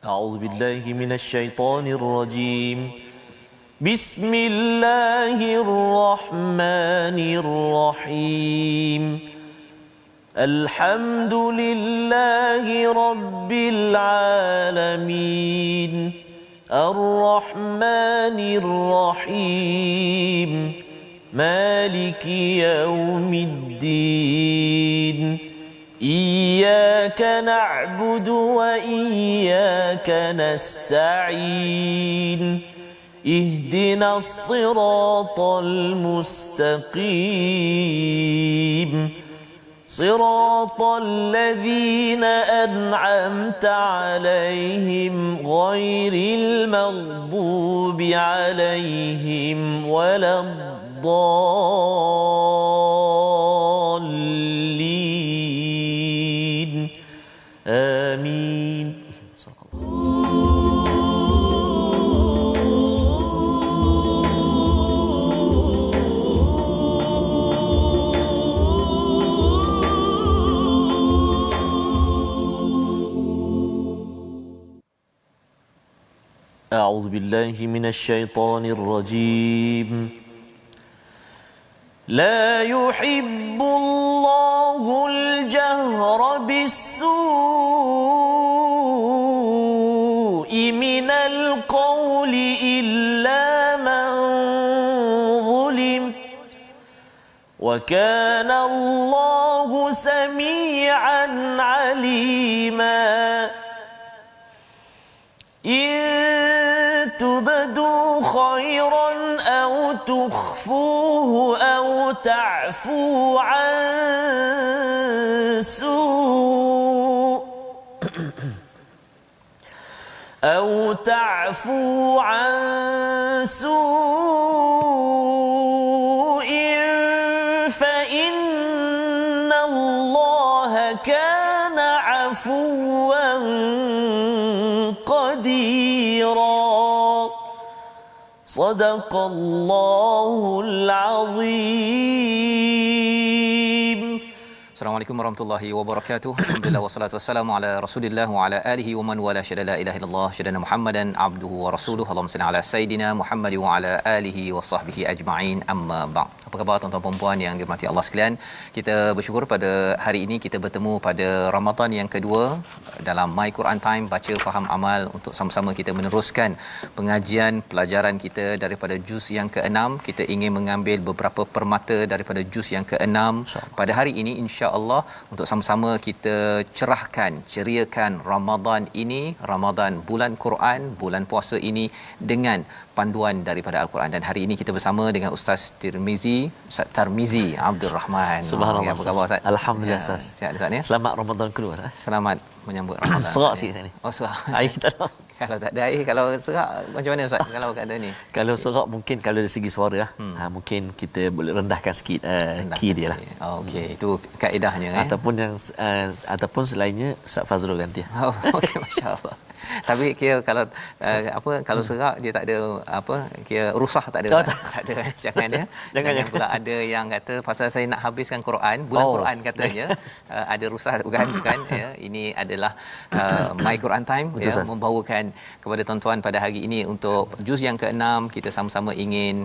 أعوذ بالله من الشيطان الرجيم. بسم الله الرحمن الرحيم. الحمد لله رب العالمين. الرحمن الرحيم. مالك يوم الدين. إياك نعبد وإياك نستعين. اهدنا الصراط المستقيم. صراط الذين أنعمت عليهم غير المغضوب عليهم ولا الضالين. آمين. أعوذ بالله من الشيطان الرجيم. لا يحب الله الجهر بالسوء من القول إلا من ظلم. وكان الله سميعا عليما. إن تبدوا خيرا أو تخفوه أو تعفوا عن سوء فإن الله كان عفوا قديرا. صدق الله العظيم. Assalamualaikum warahmatullahi wabarakatuh. Alhamdulillah wassalatu wassalamu ala Rasulillah wa ala alihi wa man wala syada la ilaha illallah syadana Muhammadan abduhu wa rasuluhu. Allahumma salli ala sayidina Muhammad wa ala alihi wa sahbihi ajma'in. Amma ba'd. Apa khabar tuan-tuan dan puan yang dirahmati Allah sekalian? Kita bersyukur pada hari ini kita bertemu pada Ramadan yang kedua dalam My Quran Time, baca faham amal, untuk sama-sama kita meneruskan pengajian pelajaran kita daripada juz yang ke-6. Kita ingin mengambil beberapa permata daripada juz yang ke-6 pada hari ini insya-Allah untuk sama-sama kita cerahkan, ceriakan Ramadan ini, Ramadan bulan Quran, bulan puasa ini dengan panduan daripada Al-Quran. Dan hari ini kita bersama dengan Ustaz Ustaz Tarmizi Abdul Rahman. Subhanallah. Apa khabar Ustaz? Alhamdulillah Ustaz. Sihat Ustaz ya? Selamat Ramadan kedua Ustaz. Selamat menyambut Ramadan. Serak sikit ni. Oh, serak. Air kita dah. Kalau tak ada air, kalau serak macam mana Ustaz? Kalau keadaan ni? Kalau serak mungkin kalau dari segi suara mungkin kita boleh rendahkan sikit key dia lah. Oh, okey. Itu kaedahnya Ataupun selainnya Ustaz Fazrul ganti. Oh, okey, masya-Allah. Tapi kira kalau kalau serak dia tak ada kira rusah tak ada. Tak ada. Jangan ya. Jangan pula ada yang kata pasal saya nak habiskan Quran, bulan Quran katanya ada rusah bukan ya. Ini adalah My Quran Time ya, membawakan kepada tuan-tuan pada hari ini untuk juz yang ke-6 kita sama-sama ingin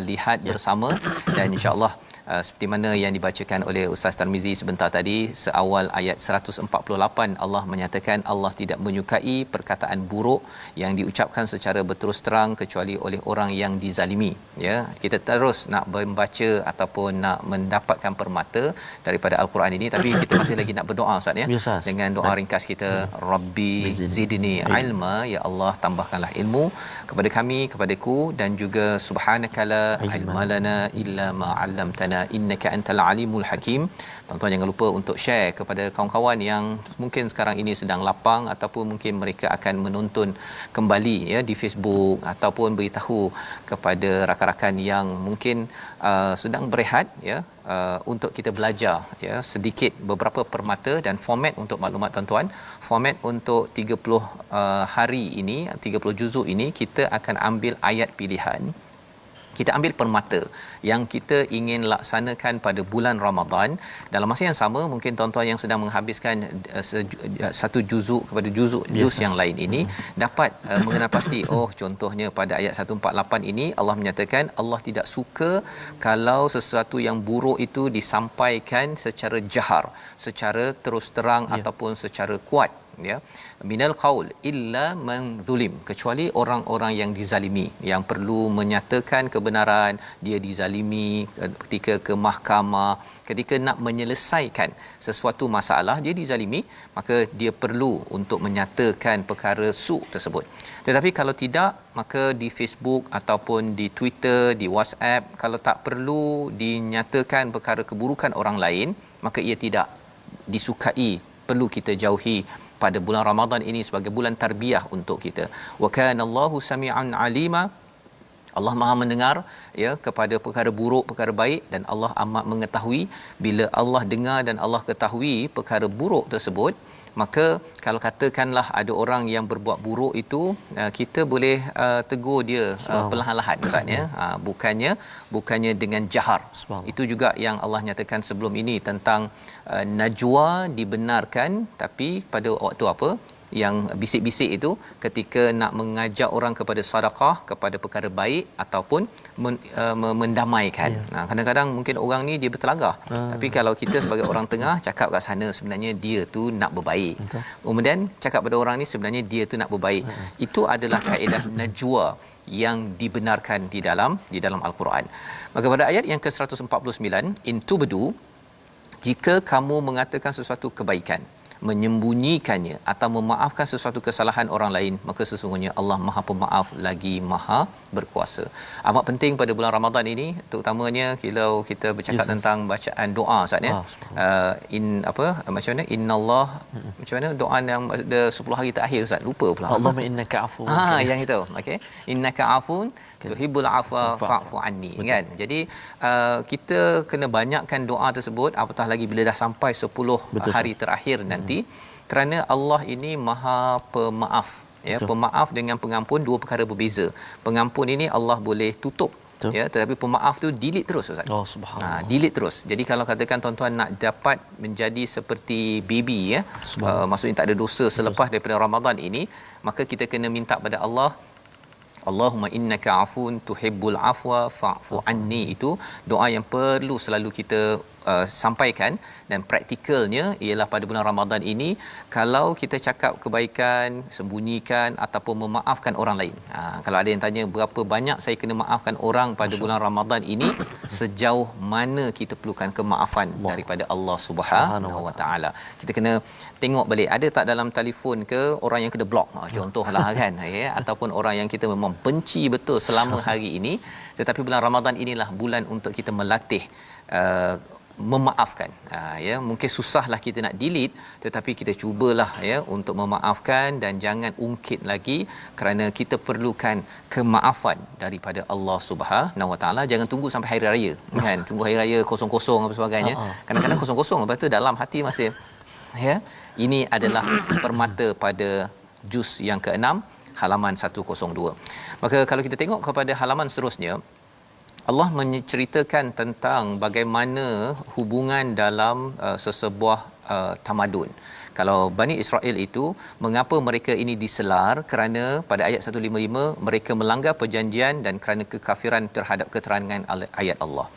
lihat bersama. Dan insya-Allah seperti mana yang dibacakan oleh Ustaz Tarmizi sebentar tadi, seawal ayat 148 Allah menyatakan Allah tidak menyukai perkataan buruk yang diucapkan secara berterus terang kecuali oleh orang yang dizalimi ya. Kita terus nak membaca ataupun nak mendapatkan permata daripada Al-Quran ini, tapi kita masih lagi nak berdoa Ustaz ya, dengan doa ringkas kita, Rabbi zidni ilma, ya Allah tambahkanlah ilmu kepada kami, kepadaku, dan juga subhanakala ilma lana illa ma 'allamtana innaka antal alimul hakim. Tuan-tuan jangan lupa untuk share kepada kawan-kawan yang mungkin sekarang ini sedang lapang ataupun mungkin mereka akan menonton kembali ya di Facebook, ataupun beritahu kepada rakan-rakan yang mungkin sedang berehat ya, untuk kita belajar ya sedikit beberapa permata. Dan format untuk maklumat tuan-tuan, format untuk 30 hari ini, 30 juzuk ini, kita akan ambil ayat pilihan. kita ambil permata yang kita ingin laksanakan pada bulan Ramadan. Dalam masa yang sama, mungkin tuan-tuan yang sedang menghabiskan satu juzuk kepada juz yang lain ini dapat mengenal pasti, oh contohnya pada ayat 148 ini Allah menyatakan Allah tidak suka kalau sesuatu yang buruk itu disampaikan secara jahar, secara terus terang ataupun secara kuat, ya, minal qaul illa man zulim, kecuali orang-orang yang dizalimi, yang perlu menyatakan kebenaran, dia dizalimi ketika ke mahkamah, ketika nak menyelesaikan sesuatu masalah dia dizalimi, maka dia perlu untuk menyatakan perkara su' tersebut. Tetapi kalau tidak, maka di Facebook ataupun di Twitter, di WhatsApp, kalau tak perlu dinyatakan perkara keburukan orang lain, maka ia tidak disukai, perlu kita jauhi pada bulan Ramadan ini sebagai bulan tarbiyah untuk kita. Wa kana Allahu sami'an alima, Allah Maha mendengar, ya, kepada perkara buruk, perkara baik, dan Allah amat mengetahui. Bila Allah dengar dan Allah ketahui perkara buruk tersebut, maka kalau katakanlah ada orang yang berbuat buruk itu, kita boleh tegur dia perlahan-lahan, Ustaz, ya. Bukannya dengan jahar. Itu juga yang Allah nyatakan sebelum ini tentang najwa dibenarkan, tapi pada waktu apa? Yang bisik-bisik itu ketika nak mengajak orang kepada sedekah, kepada perkara baik ataupun mendamaikan. Kadang-kadang mungkin orang ni dia bertelagah. Tapi kalau kita sebagai orang tengah cakap kat sana, sebenarnya dia tu nak berbaik. Betul. Kemudian cakap pada orang ni sebenarnya dia tu nak berbaik. Itu adalah kaedah najwa yang dibenarkan di dalam Al-Quran. Maka pada ayat yang ke-149, in tubdu, jika kamu mengatakan sesuatu kebaikan, menyembunyikannya atau memaafkan sesuatu kesalahan orang lain, maka sesungguhnya Allah Maha Pemaaf lagi Maha Berkuasa. Amat penting pada bulan Ramadan ini, terutamanya kalau kita bercakap tentang bacaan doa, Ustaz, ya. Macam mana innallah, macam mana doa yang ada 10 hari terakhir, Ustaz, lupa pula. Allahumma innaka afun. Yang itu, okey, innaka afun tuhibbul afwa fa'fu anni, kan. Jadi kita kena banyakkan doa tersebut, apatah lagi bila dah sampai 10 hari terakhir nanti, kerana Allah ini Maha Pemaaf, ya. Pemaaf dengan pengampun dua perkara berbeza. Pengampun ini Allah boleh tutup, ya, tetapi pemaaf tu delete terus, Ustaz. Oh, subhanallah. Delete terus. Jadi kalau katakan tuan-tuan nak dapat menjadi seperti baby, ya, maksudnya tak ada dosa selepas daripada Ramadan ini, maka kita kena minta pada Allah, Allahumma innaka afun tuhibbul afwa fa'fu anni. Itu doa yang perlu selalu kita sampaikan, dan praktikalnya ialah pada bulan Ramadan ini, kalau kita cakap kebaikan, sembunyikan ataupun memaafkan orang lain. Kalau ada yang tanya berapa banyak saya kena maafkan orang pada bulan Ramadan ini, sejauh mana kita perlukan kemaafan daripada Allah Subhanahu Wa Taala. Kita kena tengok balik, ada tak dalam telefon ke orang yang kena block, contohlah, kan, ya, ataupun orang yang kita memang benci betul selama hari ini. Tetapi bulan Ramadan inilah bulan untuk kita melatih memaafkan, ya. Mungkin susahlah kita nak delete, tetapi kita cubalah, ya, untuk memaafkan dan jangan ungkit lagi, kerana kita perlukan kemaafan daripada Allah Subhanahu Wa Taala. Jangan tunggu sampai hari raya, kan, tunggu hari raya kosong-kosong apa sebagainya. Kadang-kadang kosong-kosong, lepas tu dalam hati masih, ya. Ini adalah permata pada juz yang ke-6 halaman 102. Maka kalau kita tengok kepada halaman seterusnya, Allah menceritakan tentang bagaimana hubungan dalam sesebuah tamadun. Kalau Bani Israel itu, mengapa mereka ini diselar? Kerana pada ayat 155 mereka melanggar perjanjian dan kerana kekafiran terhadap keterangan ayat Allah,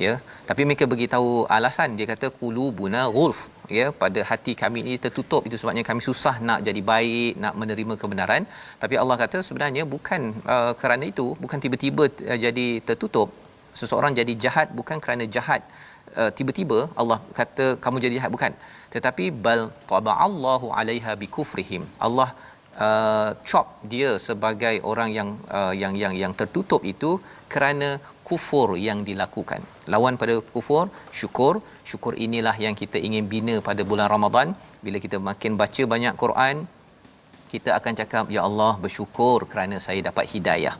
ya. Tapi mereka beritahu alasan, dia kata qulubuna ghulf, ya, pada hati kami ini tertutup, itu sebabnya kami susah nak jadi baik, nak menerima kebenaran. Tapi Allah kata sebenarnya bukan kerana itu, bukan tiba-tiba jadi tertutup. Seseorang jadi jahat bukan kerana jahat tiba-tiba Allah kata kamu jadi jahat, bukan, tetapi bal taba'allahu 'alaiha bikufrihim. Allah chop dia sebagai orang yang tertutup itu kerana kufur yang dilakukan. Lawan pada kufur, syukur inilah yang kita ingin bina pada bulan Ramadan. Bila kita makin baca banyak Quran, kita akan cakap, ya Allah, bersyukur kerana saya dapat hidayah,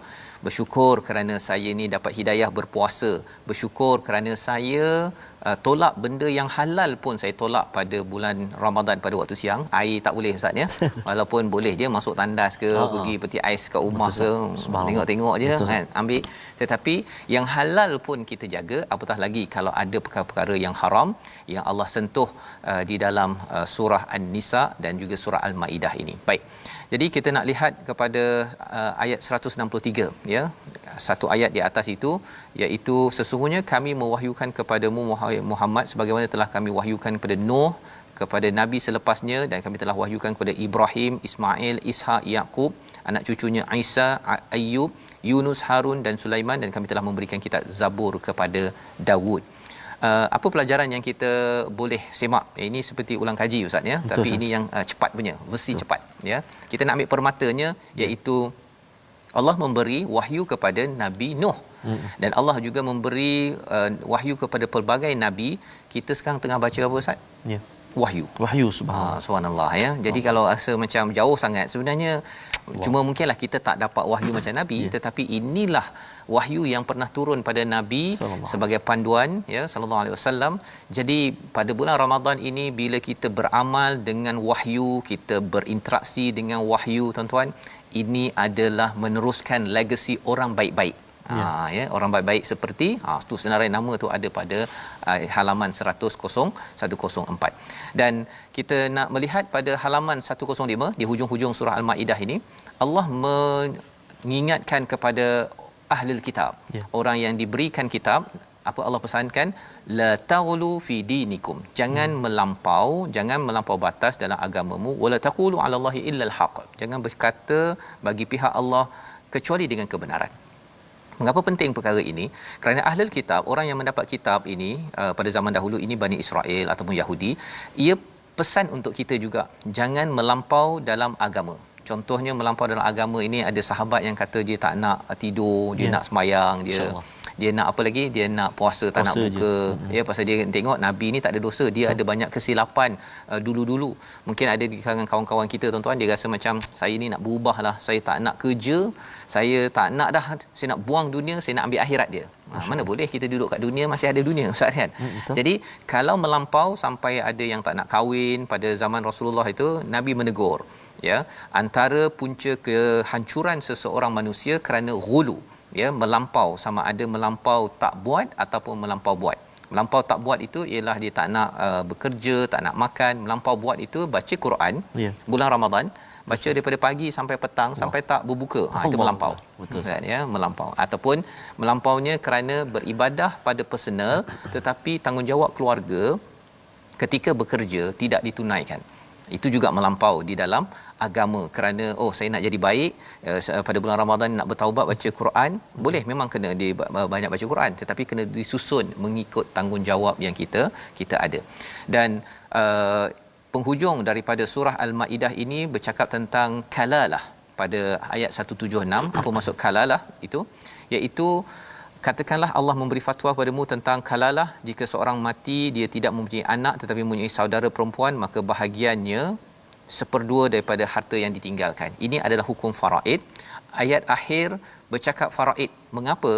bersyukur kerana saya ni dapat hidayah berpuasa, bersyukur kerana saya tolak benda yang halal pun saya tolak pada bulan Ramadan pada waktu siang. Air tak boleh ustaz ya. Walaupun boleh je masuk tandas ke, pergi peti ais kat rumah ke, tengok-tengok je kan, ambil. Tetapi yang halal pun kita jaga, apatah lagi kalau ada perkara-perkara yang haram yang Allah sentuh di dalam surah An-Nisa dan juga surah Al-Maidah ini. Baik. Jadi kita nak lihat kepada ayat 163 ya. Satu ayat di atas itu, iaitu sesungguhnya kami mewahyukan kepadamu Muhammad sebagaimana telah kami wahyukan kepada Nuh, kepada nabi selepasnya, dan kami telah wahyukan kepada Ibrahim, Ismail, Ishak, Yaqub, anak cucunya Isa, Ayyub, Yunus, Harun dan Sulaiman, dan kami telah memberikan kitab Zabur kepada Daud. Apa pelajaran yang kita boleh semak? Ini seperti ulang kaji ustaz ya, tapi ini yang cepat punya, versi cepat ya. Kita nak ambil permatanya, iaitu Allah memberi wahyu kepada Nabi Nuh. Dan Allah juga memberi wahyu kepada pelbagai nabi. Kita sekarang tengah baca apa ustaz? Ya. Wahyu subhanallah ya. Jadi kalau rasa macam jauh sangat, sebenarnya cuma mungkinlah kita tak dapat wahyu macam nabi, tetapi inilah wahyu yang pernah turun pada nabi sebagai panduan ya sallallahu alaihi wasallam. Jadi pada bulan Ramadan ini, bila kita beramal dengan wahyu, kita berinteraksi dengan wahyu tuan-tuan, ini adalah meneruskan legasi orang baik-baik. Ya, orang baik-baik seperti tu senarai nama tu ada pada halaman 104. Dan kita nak melihat pada halaman 105 di hujung-hujung surah Al-Maidah ini, Allah mengingatkan kepada ahlul kitab, orang yang diberikan kitab. Apa Allah pesankan? La taghlu fi dinikum, jangan melampau batas dalam agamamu. Wala taqulu 'ala Allahi illa al-haq, jangan berkata bagi pihak Allah kecuali dengan kebenaran. Mengapa penting perkara ini? Kerana ahlul kitab, orang yang mendapat kitab ini pada zaman dahulu ini, Bani Israel ataupun Yahudi, ia pesan untuk kita juga jangan melampau dalam agama. Contohnya melampau dalam agama ini, ada sahabat yang kata dia tak nak tidur, dia nak sembahyang, dia nak apa lagi, dia nak puasa, tak nak buka ya, pasal dia tengok nabi ni tak ada dosa, dia ada banyak kesilapan dulu-dulu. Mungkin ada di kalangan kawan-kawan kita tuan-tuan, dia rasa macam saya ni nak berubahlah, saya tak nak kerja, saya tak nak dah, saya nak buang dunia, saya nak ambil akhirat dia. Mana boleh kita duduk kat dunia, masih ada dunia ustaz kan. Jadi kalau melampau sampai ada yang tak nak kahwin pada zaman Rasulullah itu, nabi menegur ya, antara punca kehancuran seseorang manusia kerana ghulu ya, melampau, sama ada melampau tak buat ataupun melampau buat. Melampau tak buat itu ialah dia tak nak bekerja, tak nak makan. Melampau buat itu baca Quran bulan Ramadan, baca daripada pagi sampai petang, sampai tak berbuka. Itu melampau. Betul kan ya, melampau. Ataupun melampaunya kerana beribadah pada personal, tetapi tanggungjawab keluarga ketika bekerja tidak ditunaikan. Itu juga melampau di dalam agama, kerana saya nak jadi baik pada bulan Ramadan, nak bertaubat, baca Quran. Boleh, memang kena banyak baca Quran, tetapi kena disusun mengikut tanggungjawab yang kita ada. Dan penghujung daripada surah Al-Maidah ini bercakap tentang kalalah pada ayat 176. Apa maksud kalalah itu? Iaitu, katakanlah Allah memberi fatwa kepadamu tentang kalalah, jika seorang mati dia tidak mempunyai anak tetapi mempunyai saudara perempuan, maka bahagiannya 1/2 daripada harta yang ditinggalkan. Ini adalah hukum faraid. Ayat akhir bercakap faraid. Mengapa?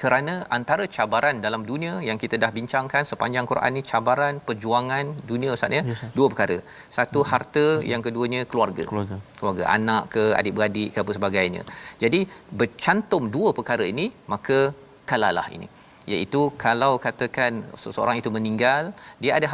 Kerana antara cabaran dalam dunia yang kita dah bincangkan sepanjang Quran ni, cabaran perjuangan dunia ustaz ya, dua perkara. Satu harta, yang keduanya keluarga, anak ke, adik-beradik ke, apa sebagainya. Jadi bercantum dua perkara ini, maka kalalah ini, iaitu kalau katakan seseorang itu meninggal, dia ada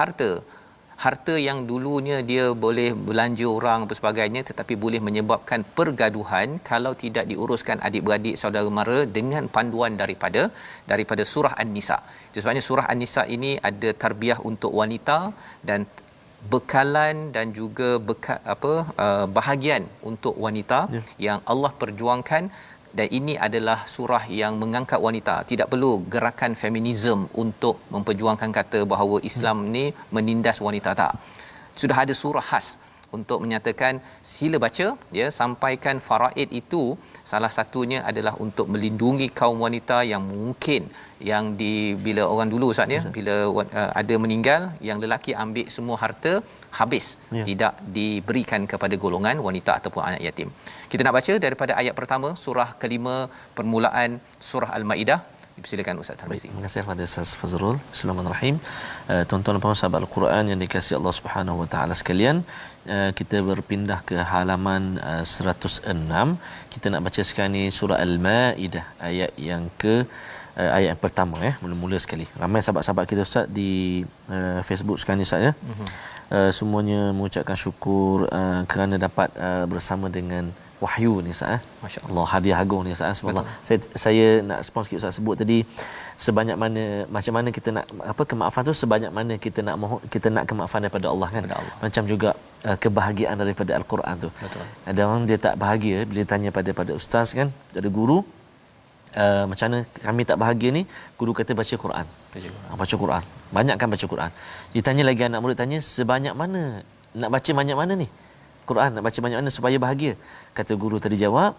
harta yang dulunya dia boleh belanja orang apa sebagainya, tetapi boleh menyebabkan pergaduhan kalau tidak diuruskan adik-beradik, saudara mara, dengan panduan daripada surah An-Nisa. Sebabnya surah An-Nisa ini ada tarbiyah untuk wanita dan bekalan dan juga bahagian untuk wanita yang Allah perjuangkan. Dan ini adalah surah yang mengangkat wanita. Tidak perlu gerakan feminisme untuk memperjuangkan kata bahawa Islam ni menindas wanita, tak. Sudah ada surah khas untuk menyatakan sila baca ya, sampaikan faraid itu. Salah satunya adalah untuk melindungi kaum wanita yang mungkin bila orang dulu ustaz ya, bila ada meninggal, yang lelaki ambil semua harta habis, tidak diberikan kepada golongan wanita ataupun anak yatim. Kita nak baca daripada ayat pertama surah kelima permulaan surah Al-Maidah Dipersilakan Ustaz Tarmizi. Terima kasih kepada Ustaz Fazrul. Bismillahirrahmanirrahim. Tuan-tuan dan puan sahabat Al-Quran yang dikasihi Allah Subhanahu wa taala sekalian, kita berpindah ke halaman 106. Kita nak baca sekarang ni surah Al-Maidah ayat yang ayat yang pertama mula-mula sekali. Ramai sahabat-sahabat kita Ustaz di Facebook sekarang ni Ustaz ya. Semuanya mengucapkan syukur kerana dapat bersama dengan wahyu ni Ustaz. Masya-Allah, hadiah agung ni Ustaz. Subhanallah. Saya nak respon sikit Ustaz sebut tadi, sebanyak mana macam mana kita nak kemaafan tu, sebanyak mana kita nak mohon, kita nak kemaafan daripada Allah kan. Macam juga kebahagiaan daripada Al-Quran tu. Betul. Ada orang dia tak bahagia bila tanya pada ustaz kan, ada guru, macam mana kami tak bahagia ni, guru kata baca Quran. Baca Quran. Banyakkan baca Quran. Ditanya lagi anak murid tanya, sebanyak mana nak baca banyak mana ni? Quran nak baca banyak mana supaya bahagia? Kata guru tadi jawab,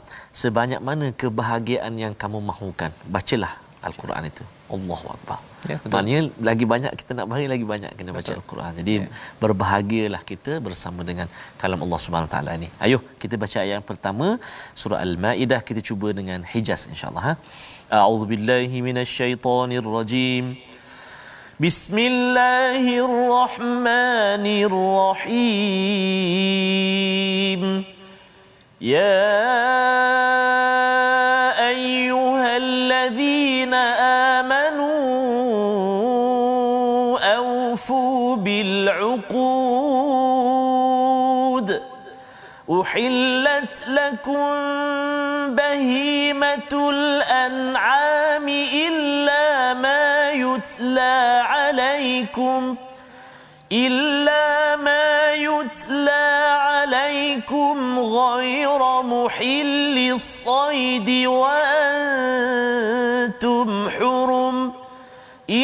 sebanyak mana kebahagiaan yang kamu mahukan, bacalah Al-Quran itu. Allahu Akbar. Ya, maknanya lagi banyak kita nak bahagia, lagi banyak kena baca Al-Quran. Jadi berbahagialah kita bersama dengan kalam Allah Subhanahu Wa Taala ni. Ayuh kita baca ayat yang pertama surah Al-Maidah, kita cuba dengan Hijaz insya-Allah. A'udzubillahi minasyaitonirrajim. Bismillahirrahmanirrahim. Ya ayyuhalladzina amanu awfu bil'uqud uhillat lakum bahimatul an'ami illa ma yutla عليكم غير محل الصيد وأنتم حرم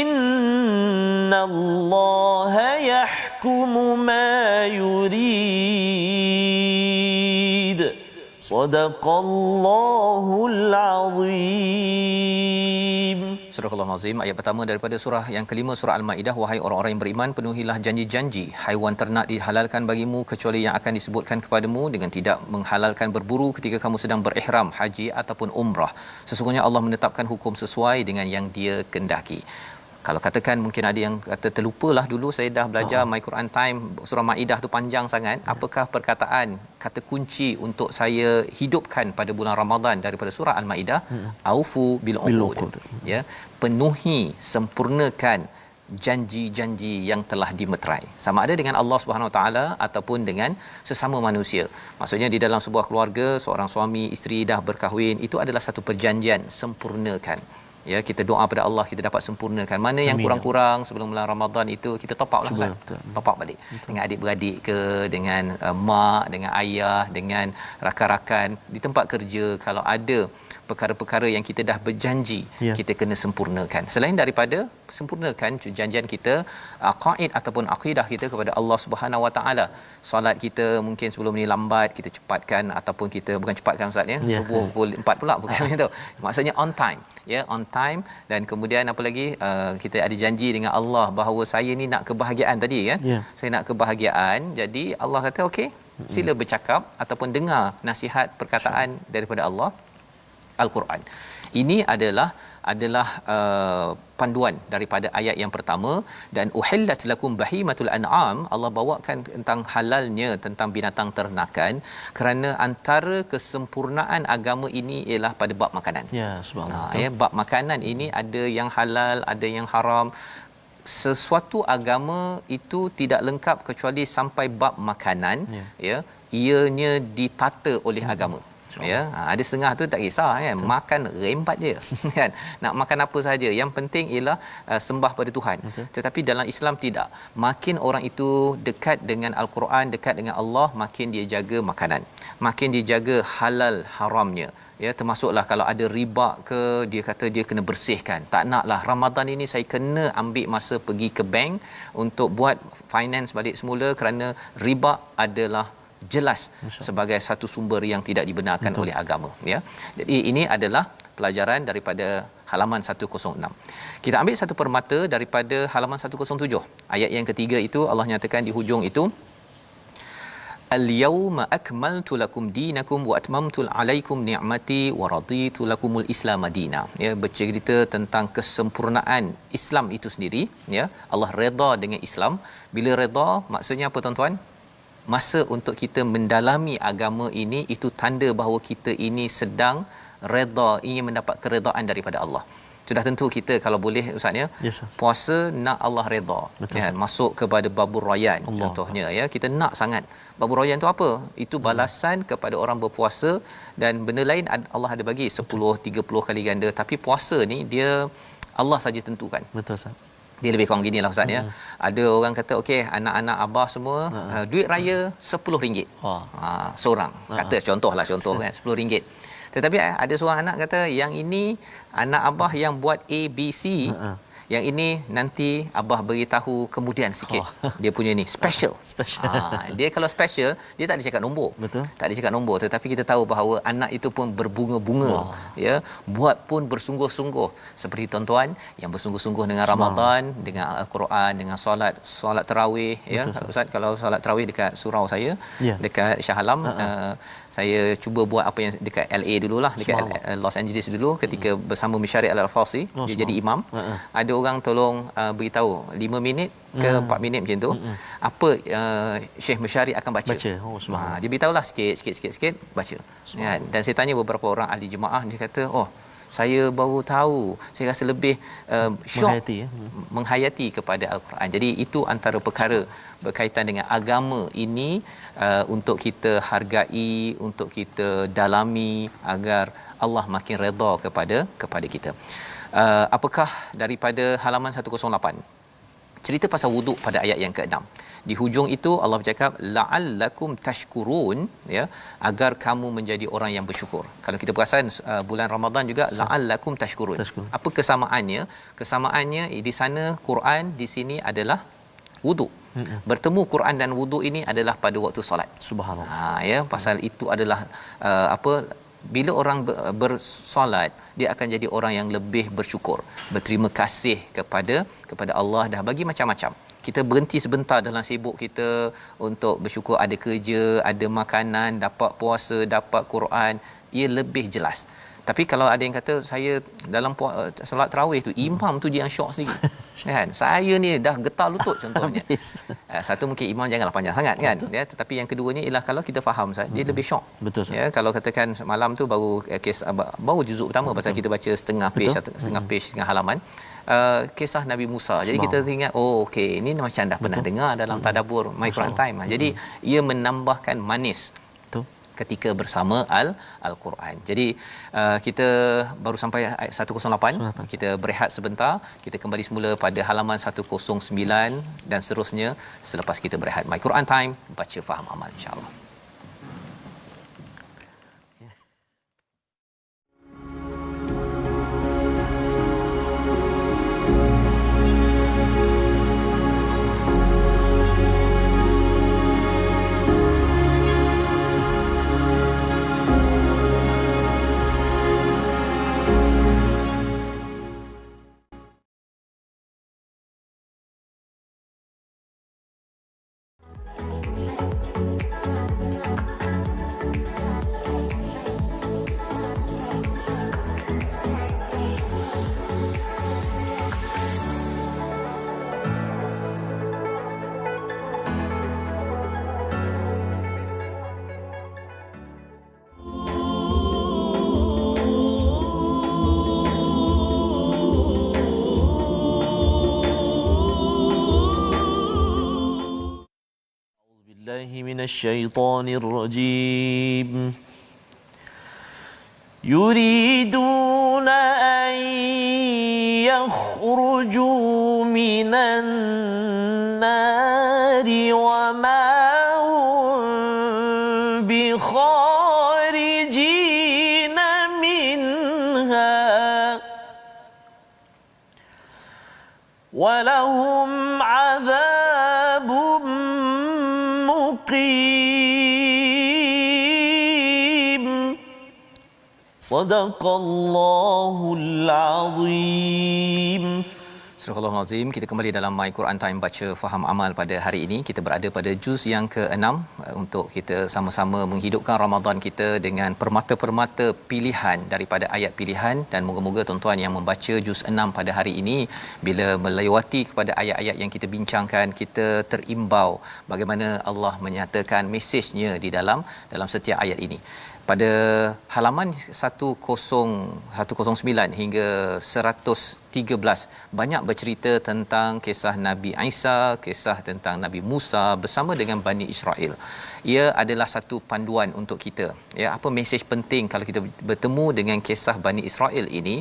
إن الله يحكم ما يريد صدق الله العظيم. Surah Al-Azim, ayat pertama daripada surah yang kelima surah Al-Maidah. Wahai orang-orang yang beriman, penuhilah janji-janji. Haiwan ternak dihalalkan bagimu kecuali yang akan disebutkan kepadamu, dengan tidak menghalalkan berburu ketika kamu sedang berihram haji ataupun umrah. Sesungguhnya Allah menetapkan hukum sesuai dengan yang Dia kehendaki. Kalau katakan mungkin ada yang kata terlupalah, dulu saya dah belajar My Quran Time surah Maidah tu panjang sangat. Apakah perkataan kata kunci untuk saya hidupkan pada bulan Ramadan daripada surah Al-Maidah? Aufu bil uqud. Ya, penuhi, sempurnakan janji-janji yang telah dimeterai, sama ada dengan Allah Subhanahu Wa Taala ataupun dengan sesama manusia. Maksudnya di dalam sebuah keluarga, seorang suami isteri dah berkahwin, itu adalah satu perjanjian, sempurnakan. Ya, kita doa pada Allah kita dapat sempurnakan. Mana yang kurang-kurang sebelum bulan Ramadan itu kita top up lah Ustaz. Top up balik. Betul. Dengan adik-beradik ke, dengan mak, dengan ayah, dengan rakan-rakan di tempat kerja. Kalau ada perkara-perkara yang kita dah berjanji, kita kena sempurnakan. Selain daripada sempurnakan janjian kita, aqaid ataupun akidah kita kepada Allah Subhanahu Wa Taala. Solat kita mungkin sebelum ni lambat, kita cepatkan, ataupun kita bukan cepatkan Ustaz ya. Subuh pukul 4 pula bukan gitu. Maksudnya on time. Ya, on time. Dan kemudian apa lagi, kita ada janji dengan Allah bahawa saya ni nak kebahagiaan tadi kan. Saya nak kebahagiaan. Jadi Allah kata okey, sila bercakap ataupun dengar nasihat perkataan daripada Allah, Al-Quran. Ini adalah panduan daripada ayat yang pertama. Dan uhillat lakum bahimatul an'am, Allah bawakan tentang halalnya tentang binatang ternakan, kerana antara kesempurnaan agama ini ialah pada bab makanan. Ya, subhanallah. Ya, bab makanan ini ada yang halal, ada yang haram. Sesuatu agama itu tidak lengkap kecuali sampai bab makanan. Ya, ianya ditata oleh agama. Ya, ada setengah tu tak kisah kan, makan rembat je kan, nak makan apa saja, yang penting ialah sembah pada Tuhan. Tetapi dalam Islam tidak. Makin orang itu dekat dengan Al-Quran, dekat dengan Allah, makin dia jaga makanan, makin dia jaga halal haramnya. Ya, termasuklah kalau ada riba ke, dia kata dia kena bersihkan. Tak naklah Ramadan ini saya kena ambil masa pergi ke bank untuk buat finance balik semula, kerana riba adalah jelas sebagai satu sumber yang tidak dibenarkan oleh agama ya. Jadi ini adalah pelajaran daripada halaman 106. Kita ambil satu permata daripada halaman 107. Ayat yang ketiga itu Allah nyatakan di hujung itu, al-yawma akmaltu lakum dinakum wa atmamtu 'alaikum ni'mati wa raditu lakumul Islam madina. Ya, bercerita tentang kesempurnaan Islam itu sendiri, ya. Allah redha dengan Islam. Bila redha maksudnya apa tuan-tuan? Masa untuk kita mendalami agama ini itu tanda bahawa kita ini sedang redha, ingin mendapat keredaan daripada Allah. Sudah tentu kita kalau boleh ustaz ya, yes, puasa nak Allah redha, ya, masuk kepada babur rayyan contohnya, ya, kita nak sangat. Babur rayyan tu apa? Itu balasan kepada orang berpuasa, dan benda lain Allah ada bagi 10 30 kali ganda, tapi puasa ni dia Allah saja tentukan. Betul Ustaz. Dia lebih kurang ginilah ustaz ya. Ada orang kata okey, anak-anak abah semua duit raya RM10. Seorang. Kata contoh kan RM10. Tetapi ada seorang anak kata yang ini anak abah yang buat ABC, yang ini nanti abah beritahu kemudian sikit. Dia punya ni special. Dia kalau special dia tak ada cakap nombor. Betul. Tak ada cakap nombor, tetapi kita tahu bahawa anak itu pun berbunga-bunga, ya, buat pun bersungguh-sungguh seperti tuan-tuan yang bersungguh-sungguh dengan Ramadan, dengan Al-Quran, dengan solat tarawih, ya. Ustaz, kalau solat tarawih dekat surau saya, dekat Shah Alam, saya cuba buat apa yang dekat LA dululah, dekat Los Angeles dulu ketika bersama Misyarik Al-Alfasi, dia jadi imam. Ada orang tolong beritahu 5 minit ke 4 minit macam tu, apa Syekh Misyarik akan baca. Dia beritahulah sikit baca. Ya, dan saya tanya beberapa orang ahli jemaah, dia kata, "Oh, saya baru tahu." Saya rasa lebih syok, menghayati kepada Al-Quran. Jadi itu antara perkara berkaitan dengan agama ini untuk kita hargai, untuk kita dalami agar Allah makin redha kepada kita. Apakah daripada halaman 108 cerita pasal wuduk pada ayat yang ke-6. Di hujung itu Allah bercakap la'allakum tashkurun, ya, agar kamu menjadi orang yang bersyukur. Kalau kita perasan bulan Ramadan juga la'allakum tashkurun. Apa kesamaannya? Kesamaannya di sana Quran, di sini adalah wuduk. Bertemu Quran dan wuduk ini adalah pada waktu solat. Subhanallah. Ya, pasal itu adalah bila orang bersolat, dia akan jadi orang yang lebih bersyukur, berterima kasih kepada Allah dah bagi macam-macam. Kita berhenti sebentar dalam sibuk kita untuk bersyukur ada kerja, ada makanan, dapat puasa, dapat Quran, ia lebih jelas. Tapi kalau ada yang kata saya dalam solat tarawih tu imam tu je yang syok sendiri. Kan? Saya ni dah getar lutut contohnya. Satu mungkin imam janganlah panjang sangat kan. Ya, tetapi yang keduanya ialah kalau kita faham dia lebih syok. Betul. Ya, kalau katakan malam tu baru juzuk pertama pasal kita baca setengah page atau setengah page, setengah halaman. Kisah Nabi Musa. Jadi kita ingat, oh okey, ini macam dah pernah dengar dalam tadabbur My Quran Time. Jadi ia menambahkan manis ketika bersama Al-Quran. Jadi kita baru sampai ayat 108. Kita berehat sebentar. Kita kembali semula pada halaman 109 dan seterusnya selepas kita berehat. My Quran Time, baca faham amal insya-Allah. من الشيطان الرجيم يريدون أن يخرجوا من النار وما هم بخارجين منها ولهم عذاب مقيم صدق الله العظيم. Astagfirullahalazim. Kita kembali dalam My Quran Time baca faham amal pada hari ini. Kita berada pada juz yang ke-6 untuk kita sama-sama menghidupkan Ramadan kita dengan permata-permata pilihan daripada ayat pilihan, dan moga-moga tuan-tuan yang membaca juz 6 pada hari ini bila melewati kepada ayat-ayat yang kita bincangkan, kita terimbau bagaimana Allah menyatakan mesejnya di dalam setiap ayat ini. Pada halaman 109 hingga 113 banyak bercerita tentang kisah Nabi Isa, kisah tentang Nabi Musa bersama dengan Bani Israel. Ia adalah satu panduan untuk kita. Ya, apa mesej penting kalau kita bertemu dengan kisah Bani Israel ini?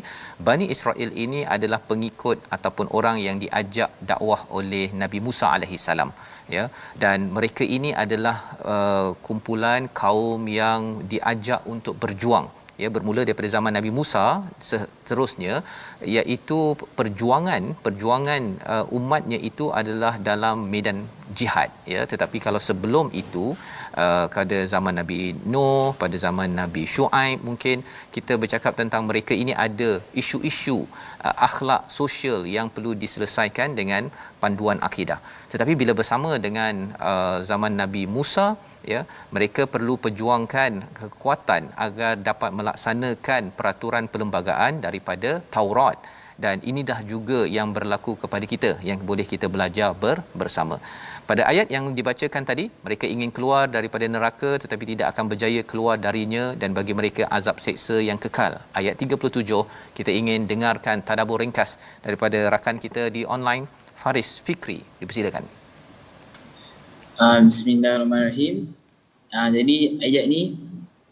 Bani Israel ini adalah pengikut ataupun orang yang diajak dakwah oleh Nabi Musa alaihi salam. Ya, dan mereka ini adalah kumpulan kaum yang diajak untuk berjuang, ya, bermula daripada zaman Nabi Musa seterusnya, iaitu perjuangan umatnya itu adalah dalam medan jihad, ya. Tetapi kalau sebelum itu, pada zaman Nabi Nuh, pada zaman Nabi Shu'aib, mungkin kita bercakap tentang mereka ini ada isu-isu akhlak sosial yang perlu diselesaikan dengan panduan akidah. Tetapi bila bersama dengan zaman Nabi Musa, ya, mereka perlu perjuangkan kekuatan agar dapat melaksanakan peraturan perlembagaan daripada Taurat, dan ini dah juga yang berlaku kepada kita yang boleh kita belajar bersama. Pada ayat yang dibacakan tadi, mereka ingin keluar daripada neraka tetapi tidak akan berjaya keluar darinya, dan bagi mereka azab seksa yang kekal. Ayat 37 kita ingin dengarkan tadabbur ringkas daripada rakan kita di online, Faris Fikri. Dipersilakan. Bismillahirrahmanirrahim. Jadi ayat ni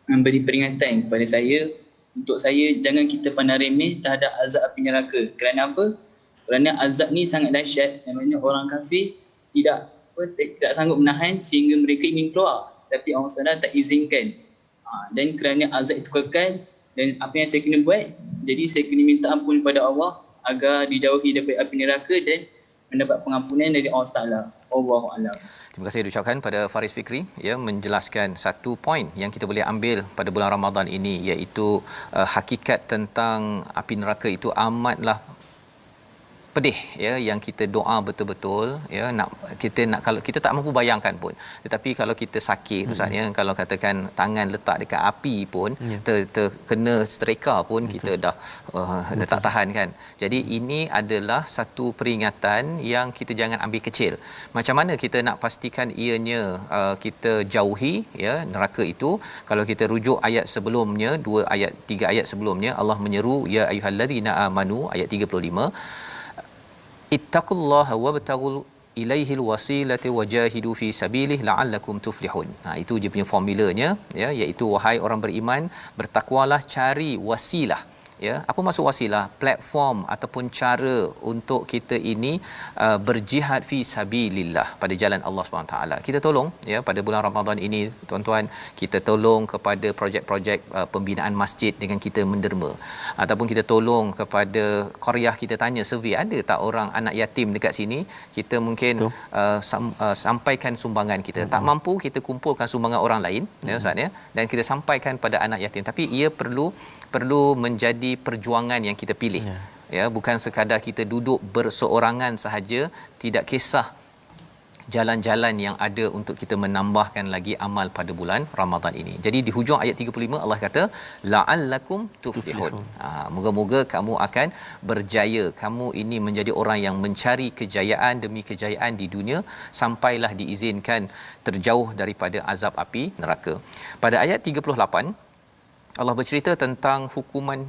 memberi peringatan kepada saya, untuk saya jangan kita pandang remeh terhadap azab api neraka. Kerana apa? Kerana azab ni sangat dahsyat, yang mana orang kafir tidak sanggup menahan sehingga mereka ingin keluar, tapi Allah SWT tak izinkan. Dan kerana azab itu kekal, dan apa yang saya kena buat, jadi saya kena minta ampun kepada Allah agar dijauhi daripada api neraka dan mendapat pengampunan dari Allah SWT. Wallahu a'lam. Terima kasih diucapkan pada Faris Fikri, ya, menjelaskan satu poin yang kita boleh ambil pada bulan Ramadan ini, iaitu hakikat tentang api neraka itu amatlah pedih, ya, yang kita doa betul-betul, ya, kita nak kalau kita tak mampu bayangkan pun, tetapi kalau kita sakit Ustaz, ya, kalau katakan tangan letak dekat api pun, terkena streka pun kita dah tak tahan kan. Jadi ini adalah satu peringatan yang kita jangan ambil kecil. Macam mana kita nak pastikan ianya kita jauhi, ya, neraka itu? Kalau kita rujuk ayat sebelumnya, 3 ayat sebelumnya, Allah menyeru ya ayyuhallazina amanu, ayat 35, ittaqullaha wabtaghul ilaihil wasilati wajahidu fi sabilihi la'allakum tuflihun. Itu dia punya formulanya, ya, iaitu wahai orang beriman, bertakwalah, cari wasilah. Ya, apa maksud wasilah? Platform ataupun cara untuk kita ini berjihad fi sabilillah, pada jalan Allah SWT. Kita tolong, ya, pada bulan Ramadan ini tuan-tuan, kita tolong kepada projek-projek pembinaan masjid dengan kita menderma, ataupun kita tolong kepada qaryah, kita tanya survey ada tak orang anak yatim dekat sini, kita mungkin sampaikan sumbangan kita. Tak mampu, kita kumpulkan sumbangan orang lain, ya Ustaz, ya, dan kita sampaikan pada anak yatim. Tapi ia perlu menjadi perjuangan yang kita pilih, ya, bukan sekadar kita duduk berseorangan sahaja, tidak kisah jalan-jalan yang ada untuk kita menambahkan lagi amal pada bulan Ramadan ini. Jadi di hujung ayat 35 Allah kata la'allakum tuflihun. Moga-moga kamu akan berjaya. Kamu ini menjadi orang yang mencari kejayaan demi kejayaan di dunia, sampailah diizinkan terjauh daripada azab api neraka. Pada ayat 38 Allah bercerita tentang hukuman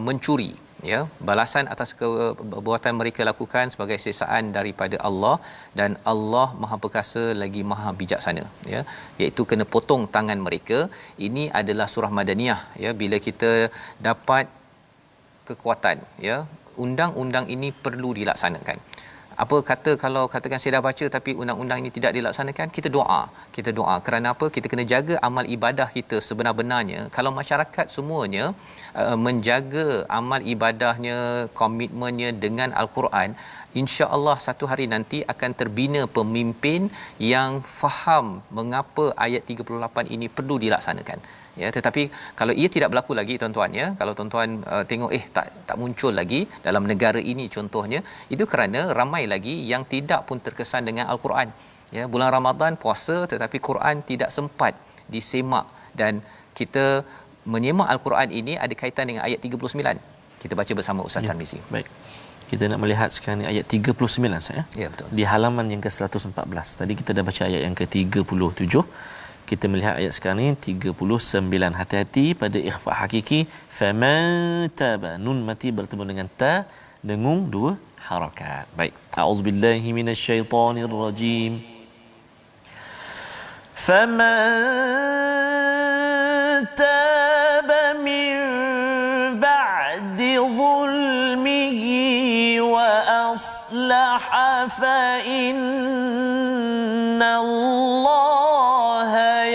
mencuri, ya, balasan atas perbuatan mereka lakukan sebagai siksaan daripada Allah, dan Allah Maha Perkasa lagi Maha Bijaksana, ya, iaitu kena potong tangan mereka. Ini adalah surah Madaniyah, ya, bila kita dapat kekuatan, ya, undang-undang ini perlu dilaksanakan. Apa kata kalau katakan saya dah baca tapi undang-undang ini tidak dilaksanakan, kita doa. Kerana apa? Kita kena jaga amal ibadah kita sebenar-benarnya. Kalau masyarakat semuanya menjaga amal ibadahnya, komitmennya dengan Al-Quran, insya-Allah satu hari nanti akan terbina pemimpin yang faham mengapa ayat 38 ini perlu dilaksanakan. Ya, tetapi kalau ia tidak berlaku lagi tuan-tuan, ya, kalau tuan-tuan tengok tak muncul lagi dalam negara ini contohnya, itu kerana ramai lagi yang tidak pun terkesan dengan al-Quran. Ya, bulan Ramadan puasa tetapi Quran tidak sempat disemak, dan kita menyemak al-Quran ini ada kaitan dengan ayat 39. Kita baca bersama Ustaz Tarmizi. Baik. Kita nak melihat sekarang ni ayat 39 saya. Ya, betul. Di halaman yang ke-114. Tadi kita dah baca ayat yang ke-37. Kita melihat ayat sekarang ni 39. Hati-hati pada ikhfa hakiki. Faman taba, nun mati bertemu dengan ta, dengung dua harakat. Baik. A'udzubillahi minasyaitonirrajim. Faman taba min ba'di zulmihi wa aslaha fa innallaha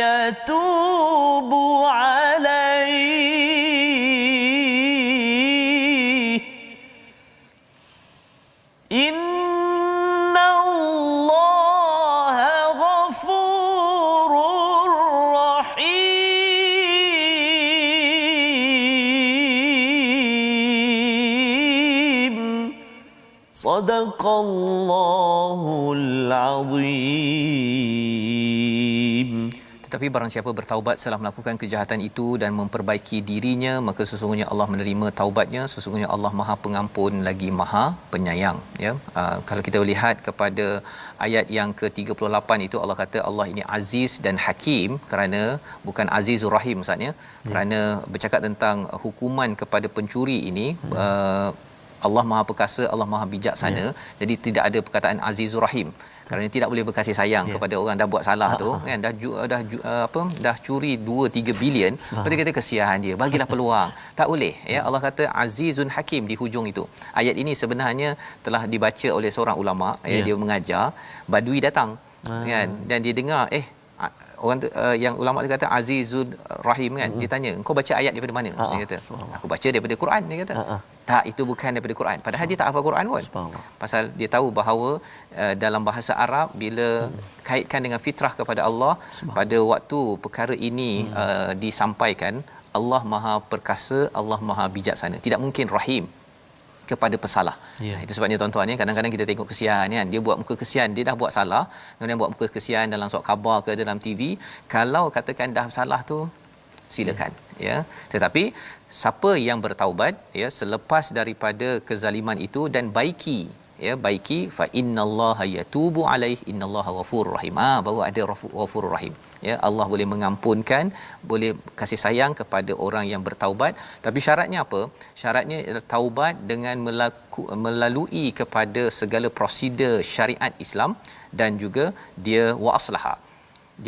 yatubu alayhi innallaha ghafurur rahim. Sadaqallahul azim. Tetapi barang siapa bertaubat setelah melakukan kejahatan itu dan memperbaiki dirinya, maka sesungguhnya Allah menerima taubatnya. Sesungguhnya Allah Maha Pengampun lagi Maha Penyayang. Ya, kalau kita lihat kepada ayat yang ke-38 itu, Allah kata Allah ini Aziz dan Hakim, kerana bukan Azizur Rahim maksudnya, kerana bercakap tentang hukuman kepada pencuri ini. Allah Maha Perkasa, Allah Maha Bijaksana. Jadi tidak ada perkataan Azizur Rahim, kerana tidak boleh berkasih sayang kepada orang dah buat salah tu, kan, dah curi 2-3 bilion, lepas kita kesian dia, bagilah peluang. Tak boleh, ya. Allah kata Azizun Hakim di hujung itu. Ayat ini sebenarnya telah dibaca oleh seorang ulama, ya, dia mengajar, badui datang, kan, dan dia dengar orang tu, yang ulama tu kata Azizul Rahim, kan. Dia tanya, "Engkau baca ayat daripada mana?" Dia kata, "Aku baca daripada Quran." Dia kata, "Tak, itu bukan daripada Quran." Padahal dia tak hafal Quran pun. Pasal dia tahu bahawa dalam bahasa Arab, bila kaitkan dengan fitrah kepada Allah, pada waktu perkara ini disampaikan, Allah Maha Perkasa, Allah Maha Bijaksana. Tidak mungkin Rahim kepada pesalah. Itu sebabnya tuan-tuan, ya, kadang-kadang kita tengok kesian, kan, dia buat muka kesian, dia dah buat salah, kemudian buat muka kesian dalam surat khabar ke dalam TV. Kalau katakan dah salah tu, silakan, ya. Tetapi siapa yang bertaubat, ya, selepas daripada kezaliman itu dan baiki, ya, baiki, fa innallaha yatubu alaihi innallaha ghafurur rahim. Baru ada ghafurur rahim. Ya, Allah boleh mengampunkan, boleh kasih sayang kepada orang yang bertaubat. Tapi syaratnya apa? Syaratnya adalah taubat dengan melalui kepada segala prosedur syariat Islam, dan juga dia wa aslaha,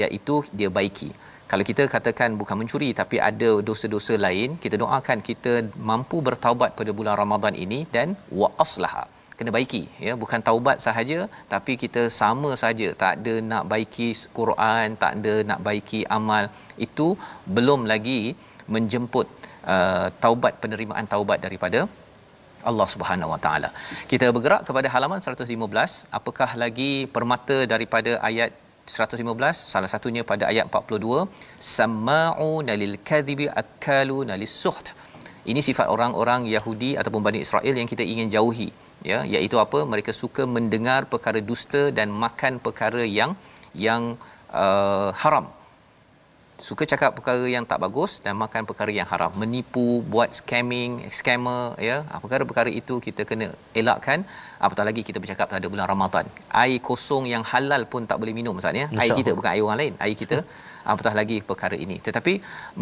iaitu dia baiki. Kalau kita katakan bukan mencuri tapi ada dosa-dosa lain, kita doakan kita mampu bertaubat pada bulan Ramadan ini dan wa aslaha, kena baiki, ya, bukan taubat sahaja tapi kita sama saja, tak ada nak baiki Quran, tak ada nak baiki amal, itu belum lagi menjemput taubat, penerimaan taubat daripada Allah Subhanahu Wa Taala. Kita bergerak kepada halaman 115. Apakah lagi permata daripada ayat 115? Salah satunya pada ayat 42, sama'una lil kadhibi akaluna lis-suht. Ini sifat orang-orang Yahudi ataupun Bani Israel yang kita ingin jauhi, ya, iaitu apa? Mereka suka mendengar perkara dusta dan makan perkara yang haram. Suka cakap perkara yang tak bagus dan makan perkara yang haram, menipu, buat scammer, ya. Perkara-perkara itu kita kena elakkan. Apatah lagi kita bercakap pada bulan Ramadan. Air kosong yang halal pun tak boleh minum misalnya. Air kita, bukan air orang lain, air kita. Apatah lagi perkara ini. Tetapi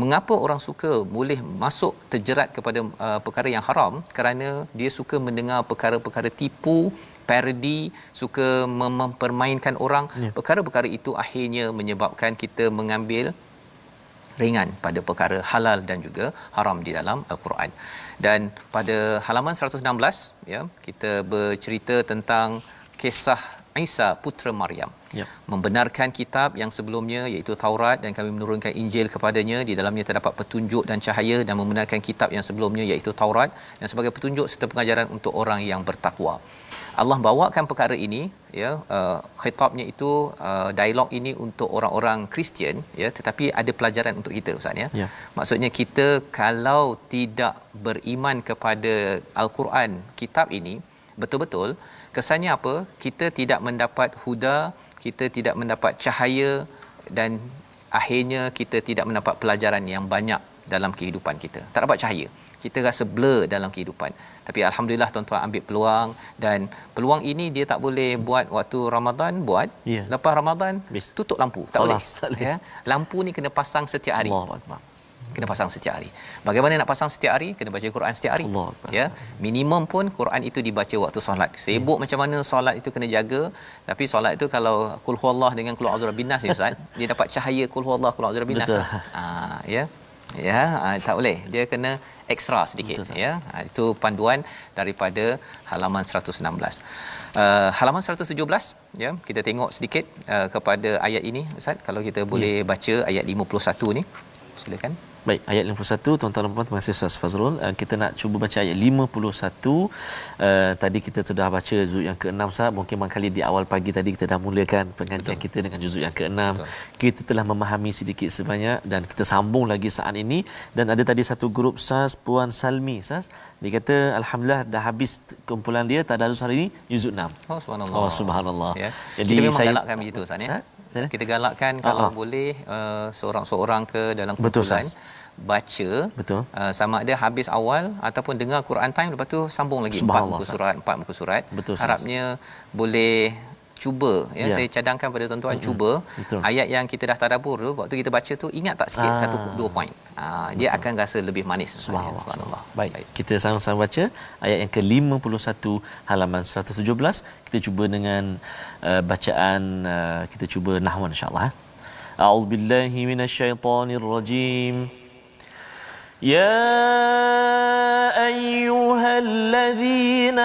mengapa orang suka boleh masuk terjerat kepada perkara yang haram? Kerana dia suka mendengar perkara-perkara tipu, parodi, suka mempermainkan orang. Perkara-perkara itu akhirnya menyebabkan kita mengambil ringan pada perkara halal dan juga haram di dalam Al-Quran. Dan pada halaman 116, ya, kita bercerita tentang kisah Isa putra Maryam. Ya. Membenarkan kitab yang sebelumnya iaitu Taurat, dan kami menurunkan Injil kepadanya, di dalamnya terdapat petunjuk dan cahaya, dan membenarkan kitab yang sebelumnya iaitu Taurat dan sebagai petunjuk serta pengajaran untuk orang yang bertakwa. Allah bawakan perkara ini, ya, khitabnya itu, dialog ini untuk orang-orang Kristian, ya, tetapi ada pelajaran untuk kita, Ustaz, ya. Ya. Maksudnya kita kalau tidak beriman kepada Al-Quran, kitab ini betul-betul, kesannya apa? Kita tidak mendapat huda, kita tidak mendapat cahaya, dan akhirnya kita tidak mendapat pelajaran yang banyak dalam kehidupan kita. Tak dapat cahaya, kita rasa blur dalam kehidupan. Tapi alhamdulillah tuan-tuan ambil peluang, dan peluang ini dia tak boleh buat waktu Ramadan, buat Ya. lepas Ramadan tutup lampu, tak boleh, tak boleh. ya. Lampu ni kena pasang setiap hari. Allahu akbar. Kena pasang setiap hari. Bagaimana nak pasang setiap hari? Kena baca Quran setiap hari. Allah Akbar. Ya, minimum pun Quran itu dibaca waktu solat. Sibuk macam mana solat itu kena jaga, tapi solat itu kalau qul huwallah dengan qul a'udzu binnas, ya Ustaz, dia dapat cahaya qul huwallah qul a'udzu binnas. Ya. Ya, tak boleh. Dia kena ekstra sedikit. Betul, ya. Itu panduan daripada halaman 116. Halaman 117, ya, kita tengok sedikit kepada ayat ini, Ustaz, kalau kita boleh baca ayat 51 ni. Silakan. Baik, ayat 51, tuan-tuan dan puan, terima kasih Ustaz Fazrul. Kita nak cuba baca ayat 51. Tadi kita sudah baca juzuk yang ke-6, Ustaz. Mungkin barangkali di awal pagi tadi kita dah mulakan pengajian kita dengan juzuk yang ke-6. Kita telah memahami sedikit sebanyak, dan kita sambung lagi saat ini. Dan ada tadi satu grup, Ustaz, Puan Salmi, Ustaz. Dia kata alhamdulillah dah habis kumpulan dia tadarus hari ini juzuk 6. Oh subhanallah. Oh subhanallah. Ya. Jadi kita memang saya galakkan begitu, Ustaz, ya. Saya? Kita galakkan kalau boleh seorang-seorang ke dalam kumpulan baca, betul, sama ada habis awal ataupun dengar Quran time, lepas tu sambung lagi 4 muka surat, 4 muka surat. Betul, harapnya boleh cuba, ya. Saya cadangkan pada tuan-tuan, cuba ayat yang kita dah tadabbur tu, waktu kita baca tu ingat tak sikit 1-2 poin. Dia akan rasa lebih manis. Subhanallah. Baik, kita sama-sama baca ayat yang ke-51 halaman 117. Kita cuba dengan bacaan, kita cuba nahwan insya-Allah. A'udzubillahi minasyaitonirrajim. يا أيها الذين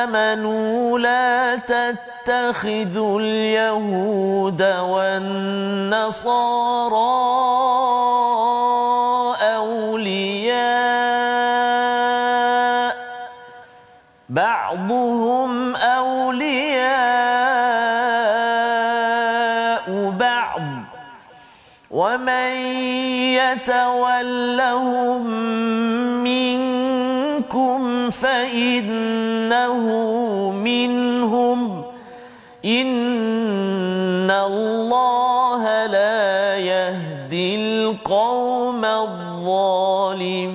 آمنوا لا تتخذوا اليهود والنصارى أولياء بعضهم أولياء بعض ومن يتولهم منكم فإنه منهم إن الله لا يهدي القوم الظالمين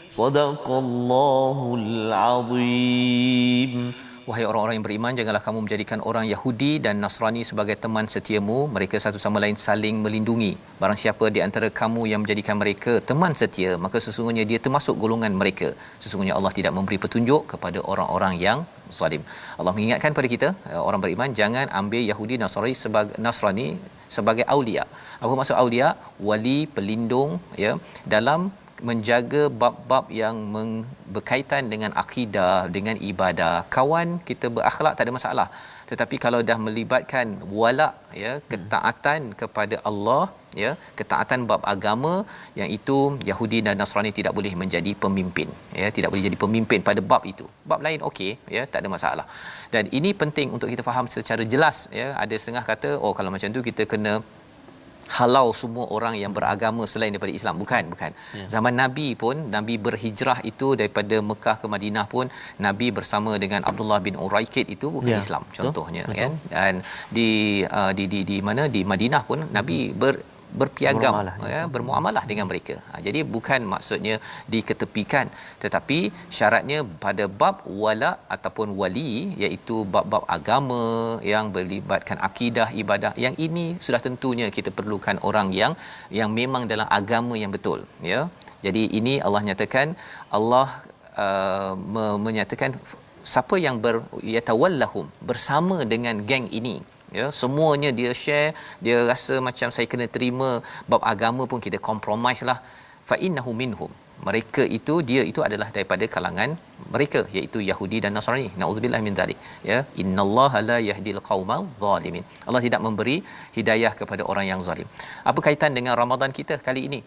صدق الله العظيم. Wahai orang-orang yang beriman, janganlah kamu menjadikan orang Yahudi dan Nasrani sebagai teman setiamu. Mereka satu sama lain saling melindungi. Barang siapa di antara kamu yang menjadikan mereka teman setia, maka sesungguhnya dia termasuk golongan mereka. Sesungguhnya Allah tidak memberi petunjuk kepada orang-orang yang zalim. Allah mengingatkan pada kita, orang beriman, jangan ambil Yahudi Nasrani sebagai aulia. Apa maksud aulia? Wali, pelindung, ya, dalam menjaga bab-bab yang berkaitan dengan akidah, dengan ibadah. Kawan kita berakhlak tak ada masalah, tetapi kalau dah melibatkan wala', ya, ketaatan kepada Allah, ya, ketaatan bab agama, yang itu Yahudi dan Nasrani tidak boleh menjadi pemimpin, ya, tidak boleh jadi pemimpin pada bab itu. Bab lain okey, ya, tak ada masalah. Dan ini penting untuk kita faham secara jelas, ya. Ada setengah kata, oh kalau macam tu kita kena halau semua orang yang beragama selain daripada Islam. Bukan. Zaman Nabi pun, Nabi berhijrah itu daripada Mekah ke Madinah pun, Nabi bersama dengan Abdullah bin Uraikid itu bukan Islam contohnya, kan. Dan di mana, di Madinah pun Nabi berpiagam, bermuamalah dengan mereka. Jadi bukan maksudnya diketepikan, tetapi syaratnya pada bab wala ataupun wali, iaitu bab-bab agama yang melibatkan akidah, ibadah, yang ini sudah tentunya kita perlukan orang yang memang dalam agama yang betul, ya. Jadi ini Allah nyatakan, Allah menyatakan siapa yang yatawallahum, bersama dengan geng ini, ya, semuanya dia share, dia rasa macam saya kena terima bab agama pun kita compromise lah, fa innahu minhum, mereka itu, dia itu adalah daripada kalangan mereka, iaitu Yahudi dan Nasrani. Nauzubillah min dzalik, ya. Innallaha la yahdil qaumal zalimin. Allah tidak memberi hidayah kepada orang yang zalim. Apa kaitan dengan Ramadan kita kali ini?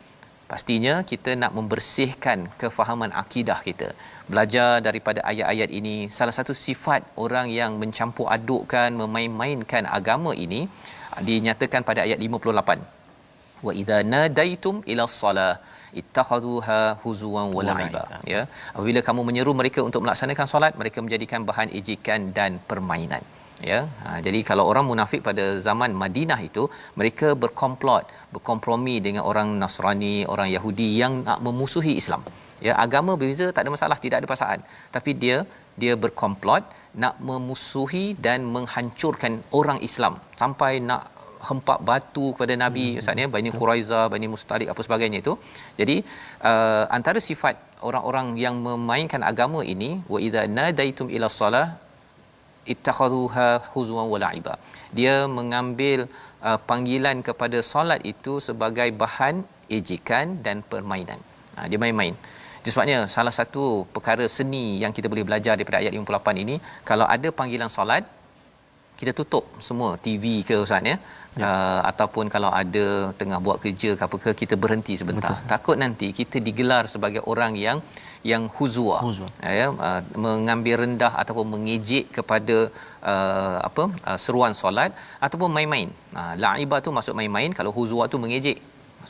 Pastinya kita nak membersihkan kefahaman akidah kita. Belajar daripada ayat-ayat ini, salah satu sifat orang yang mencampur adukkan, memain-mainkan agama ini dinyatakan pada ayat 58. Wa idza nadaitum ila shalah ittakhaduha huzuwan wa la'iba, ya. Apabila kamu menyeru mereka untuk melaksanakan solat, mereka menjadikan bahan ejekan dan permainan, ya. Jadi kalau orang munafik pada zaman Madinah itu, mereka berkompromi dengan orang Nasrani, orang Yahudi yang nak memusuhi Islam, ya. Agama berbeza, tak ada masalah, tidak ada paksaan, tapi dia berkomplot nak memusuhi dan menghancurkan orang Islam, sampai nak hempak batu kepada Nabi, maksudnya Bani Quraizah, Bani Mustalik, apa sebagainya itu. Jadi antara sifat orang-orang yang memainkan agama ini, wa idza nadaitum ila shalah ittakhaduha huzwan wa la'iba. Dia mengambil panggilan kepada solat itu sebagai bahan ejekan dan permainan. Dia main-main. Itu sebabnya salah satu perkara seni yang kita boleh belajar daripada ayat 58 ini, kalau ada panggilan solat, kita tutup semua TV ke Ustaz, ya. Ataupun kalau ada tengah buat kerja ke apa ke, kita berhenti sebentar. Betul. Takut nanti kita digelar sebagai orang yang huzwa. Ya, mengambil rendah ataupun mengejek kepada seruan solat ataupun main-main. La'ibah tu maksud main-main, kalau huzwa tu mengejek.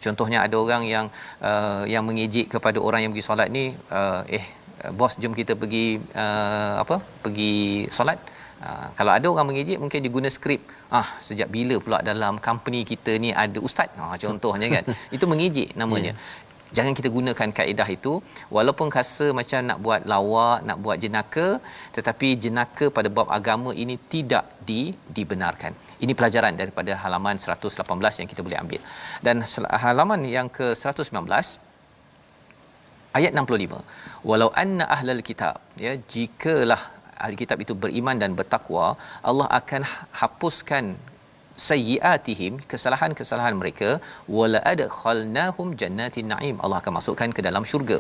Contohnya ada orang yang mengejek kepada orang yang pergi solat ni, bos jom kita pergi pergi solat. Kalau ada orang mengejek, mungkin dia guna skrip, sejak bila pula dalam company kita ni ada ustaz, contohnya kan. Itu mengejek namanya. Jangan kita gunakan kaedah itu, walaupun rasa macam nak buat lawak, nak buat jenaka, tetapi jenaka pada bab agama ini tidak dibenarkan. Ini pelajaran daripada halaman 118 yang kita boleh ambil. Dan halaman yang ke 119 ayat 65, walau anna ahlal kitab, ya, jikalah ahli kitab itu beriman dan bertakwa, Allah akan hapuskan sayyiatihim, kesalahan-kesalahan mereka, wala adkhalnahum jannatin na'im, Allah akan masukkan ke dalam syurga.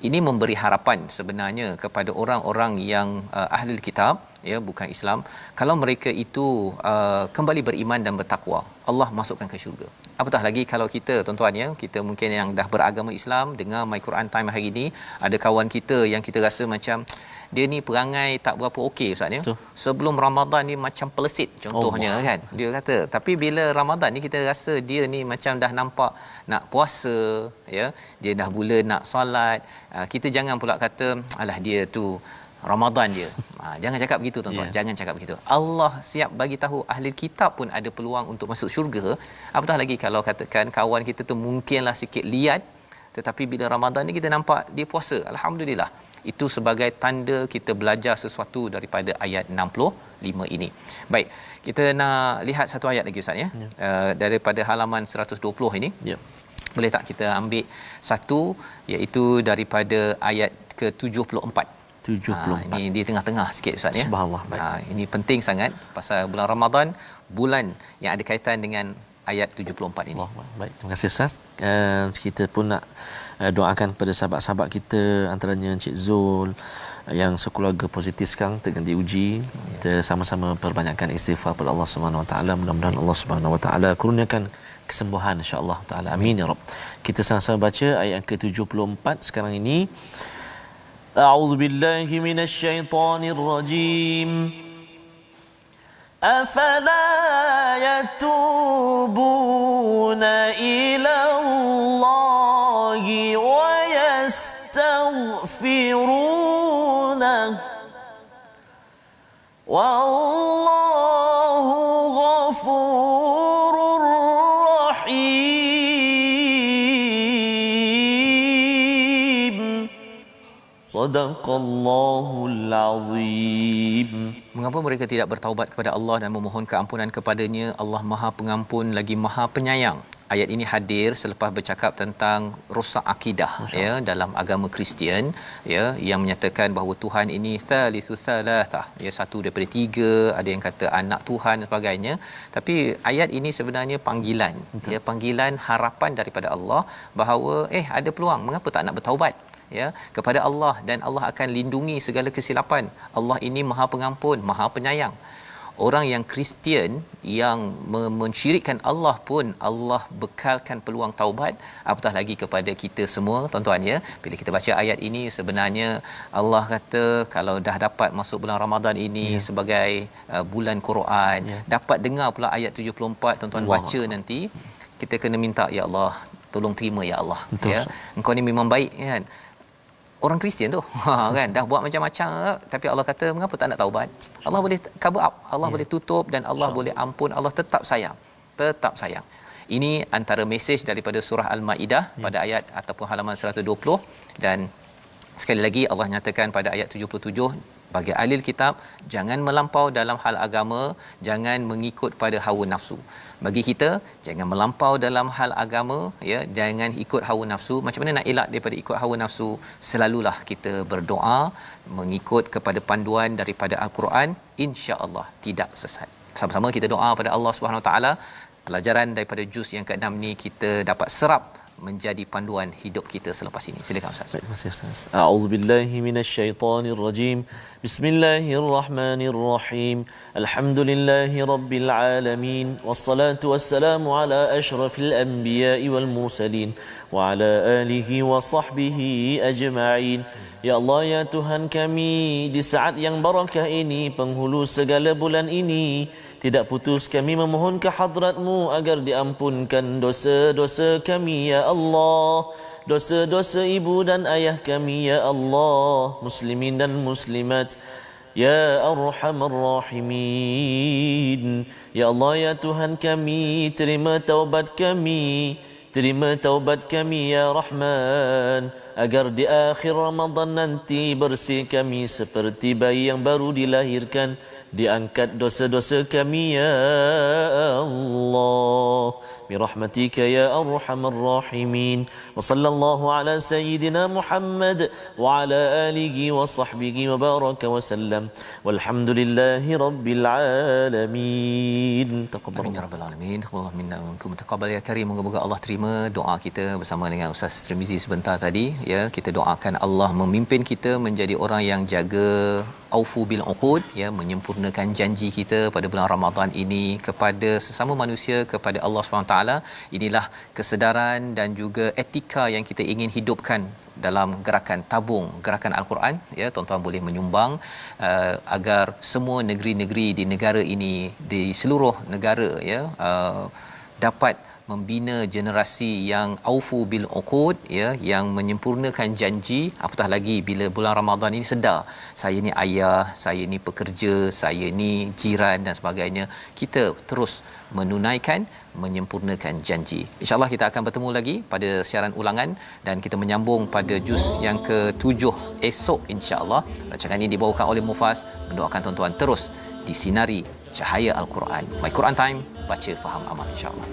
Ini memberi harapan sebenarnya kepada orang-orang yang ahli kitab, ya, bukan Islam. Kalau mereka itu kembali beriman dan bertakwa, Allah masukkan ke syurga. Apatah lagi kalau kita, tuan-tuan, ya, kita mungkin yang dah beragama Islam, dengar My Quran Time hari ini, ada kawan kita yang kita rasa macam dia ni perangai tak berapa okey Ustaz, ya. Sebelum Ramadan ni macam pelesit contohnya, kan. Dia kata, tapi bila Ramadan ni kita rasa dia ni macam dah nampak nak puasa, ya. Dia dah mula nak solat. Kita jangan pula kata alah dia tu Ramadan dia. Jangan cakap begitu, tuan-tuan. Jangan cakap begitu. Allah siap bagi tahu ahli kitab pun ada peluang untuk masuk syurga. Apatah lagi kalau katakan kawan kita tu mungkinlah sikit liat, tetapi bila Ramadan ni kita nampak dia puasa. Alhamdulillah. Itu sebagai tanda kita belajar sesuatu daripada ayat 65 ini. Baik, kita nak lihat satu ayat lagi Ustaz, ya. Daripada halaman 120 ini. Boleh tak kita ambil satu, iaitu daripada ayat ke-74. 74. Ini di tengah-tengah sikit Ustaz, ya. Subhanallah. Ini penting sangat pasal bulan Ramadan, bulan yang ada kaitan dengan ayat 74 ini. Allah. Baik, terima kasih Ustaz. Kita pun nak doakan pada sahabat-sahabat kita, antaranya Encik Zul yang sekeluarga positif sekarang tengah diuji. Kita sama-sama perbanyakkan istighfar pada Allah Subhanahu Wa Taala. Mudah-mudahan Allah Subhanahu Wa Taala kurniakan kesembuhan, insya-Allah taala. Amin ya rab. Kita sama-sama baca ayat ke-74 sekarang ini. A'udzubillahi minasyaitonir rajim. أفلا يتوبون إلى الله ويستغفرونه والله غفور رحيم صدق الله العظيم. Mengapa mereka tidak bertaubat kepada Allah dan memohon keampunan kepadanya? Allah Maha Pengampun lagi Maha Penyayang. ayat ini hadir selepas bercakap tentang rosak akidah ya dalam agama Kristian ya, yang menyatakan bahawa Tuhan ini thalithu thalathah ya, satu daripada tiga, ada yang kata anak Tuhan dan sebagainya. Tapi ayat ini sebenarnya panggilan. Betul. Ya, panggilan harapan daripada Allah bahawa ada peluang, mengapa tak nak bertaubat ya kepada Allah, dan Allah akan lindungi segala kesilapan. Allah ini Maha Pengampun, Maha Penyayang. Orang yang Kristian yang mensyirikkan Allah pun Allah bekalkan peluang taubat, apatah lagi kepada kita semua tuan-tuan ya. Bila kita baca ayat ini, sebenarnya Allah kata kalau dah dapat masuk bulan Ramadan ini sebagai bulan Quran, dapat dengar pula ayat 74, tuan-tuan baca nanti, kita kena minta, ya Allah tolong terima ya Allah. Betul. Ya, engkau ni memang baik kan. Orang Kristian tu kan dah buat macam-macam, tapi Allah kata mengapa tak nak taubat? Allah boleh cover up, Allah boleh tutup, dan Allah boleh ampun. Allah tetap sayang. Ini antara mesej daripada surah Al-Maidah pada ayat ataupun halaman 120. Dan sekali lagi Allah nyatakan pada ayat 77, bagi ahli kitab, jangan melampau dalam hal agama, jangan mengikut pada hawa nafsu. Bagi kita, jangan melampau dalam hal agama ya, jangan ikut hawa nafsu. Macam mana nak elak daripada ikut hawa nafsu? Selalulah kita berdoa mengikut kepada panduan daripada Al-Quran, insya-Allah tidak sesat. Sama-sama kita doa pada Allah Subhanahu Wa Taala, pelajaran daripada juz yang ke-6 ni kita dapat serap menjadi panduan hidup kita selepas ini. Silakan Ustaz. Terima kasih Ustaz. A'udzubillahi minasyaitonirrajim. Bismillahirrahmanirrahim. Alhamdulillahirabbil alamin. Wassalatu wassalamu ala asyrafil anbiya'i wal mursalin wa ala alihi wa sahbihi ajma'in. Ya Allah, ya Tuhan kami, di saat yang barakah ini, penghulu segala bulan ini, tidak putus kami memohon ke hadrat-Mu agar diampunkan dosa-dosa kami ya Allah, dosa-dosa ibu dan ayah kami ya Allah, muslimin dan muslimat ya Arhamar Rahimin. Ya Allah, ya Tuhan kami, terima taubat kami, terima taubat kami ya Rahman, agar di akhir Ramadan nanti bersih kami seperti bayi yang baru dilahirkan, diangkat dosa-dosa kami ya Allah, birahmatika ya Arhamar Rahimin. Wa sallallahu ala sayyidina Muhammad wa ala alihi wa sahbihi wa baraka wa sallam, walhamdulillahi rabbil alamin. Taqabbal ya rabbal alamin. Taqabbal minna wa minkum. Taqabbal ya karim. Moga-moga Allah terima doa kita bersama dengan Ustaz Tirmizi sebentar tadi ya. Kita doakan Allah memimpin kita menjadi orang yang jaga aufu bil uqud ya, menyempurnakan janji kita pada bulan Ramadan ini kepada sesama manusia, kepada Allah SWT. Inilah kesedaran dan juga etika yang kita ingin hidupkan dalam gerakan tabung, gerakan Al-Quran ya. Tuan-tuan boleh menyumbang agar semua negeri-negeri di negara ini, di seluruh negara ya, dapat membina generasi yang aufu bil uqud ya, yang menyempurnakan janji. Apatah lagi bila bulan Ramadan ini sedar, saya ni ayah, saya ni pekerja, saya ni jiran dan sebagainya, kita terus menunaikan, menyempurnakan janji. InsyaAllah kita akan bertemu lagi pada siaran ulangan, dan kita menyambung pada juz yang ke-7 esok insya-Allah. Rancangan ini dibawakan oleh Mufas, mendoakan tuan-tuan terus disinari cahaya Al-Quran. My Quran Time, baca faham amal insya-Allah.